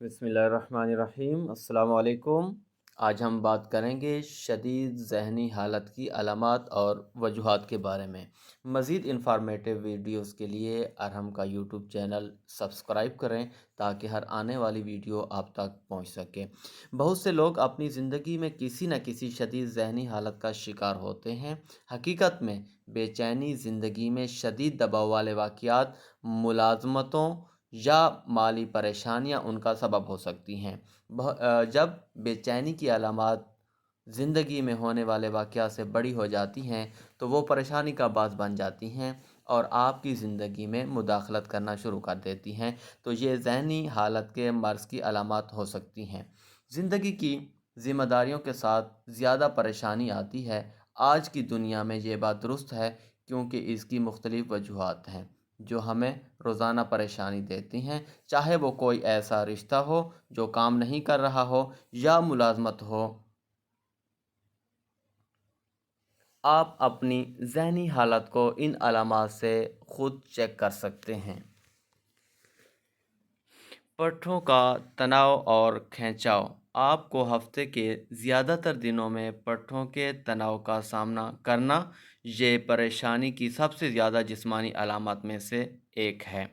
بسم اللہ الرحمن الرحیم، السلام علیکم۔ آج ہم بات کریں گے شدید ذہنی حالت کی علامات اور وجوہات کے بارے میں۔ مزید انفارمیٹیو ویڈیوز کے لیے ارحم کا یوٹیوب چینل سبسکرائب کریں تاکہ ہر آنے والی ویڈیو آپ تک پہنچ سکے۔ بہت سے لوگ اپنی زندگی میں کسی نہ کسی شدید ذہنی حالت کا شکار ہوتے ہیں۔ حقیقت میں بے چینی زندگی میں شدید دباؤ والے واقعات، ملازمتوں یا مالی پریشانیاں ان کا سبب ہو سکتی ہیں۔ جب بے چینی کی علامات زندگی میں ہونے والے واقعات سے بڑی ہو جاتی ہیں تو وہ پریشانی کا باعث بن جاتی ہیں اور آپ کی زندگی میں مداخلت کرنا شروع کر دیتی ہیں، تو یہ ذہنی حالت کے مرض کی علامات ہو سکتی ہیں۔ زندگی کی ذمہ داریوں کے ساتھ زیادہ پریشانی آتی ہے۔ آج کی دنیا میں یہ بات درست ہے، کیونکہ اس کی مختلف وجوہات ہیں جو ہمیں روزانہ پریشانی دیتی ہیں، چاہے وہ کوئی ایسا رشتہ ہو جو کام نہیں کر رہا ہو یا ملازمت ہو۔ آپ اپنی ذہنی حالت کو ان علامات سے خود چیک کر سکتے ہیں۔ پٹھوں کا تناؤ اور کھینچاؤ۔ آپ کو ہفتے کے زیادہ تر دنوں میں پٹھوں کے تناؤ کا سامنا کرنا یہ پریشانی کی سب سے زیادہ جسمانی علامات میں سے ایک ہے۔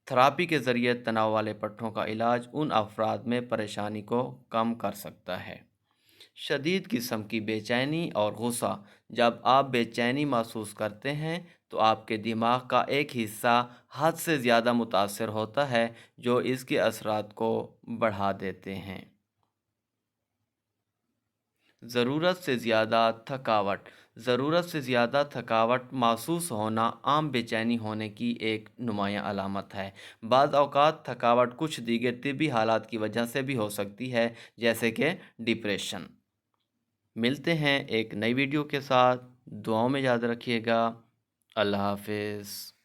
تھراپی کے ذریعے تناؤ والے پٹھوں کا علاج ان افراد میں پریشانی کو کم کر سکتا ہے۔ شدید قسم کی بے چینی اور غصہ۔ جب آپ بے چینی محسوس کرتے ہیں تو آپ کے دماغ کا ایک حصہ حد سے زیادہ متاثر ہوتا ہے، جو اس کے اثرات کو بڑھا دیتے ہیں۔ ضرورت سے زیادہ تھکاوٹ۔ ضرورت سے زیادہ تھکاوٹ محسوس ہونا عام بے چینی ہونے کی ایک نمایاں علامت ہے۔ بعض اوقات تھکاوٹ کچھ دیگر طبی حالات کی وجہ سے بھی ہو سکتی ہے، جیسے کہ ڈپریشن۔ ملتے ہیں ایک نئی ویڈیو کے ساتھ۔ دعاؤں میں یاد رکھیے گا۔ اللہ حافظ۔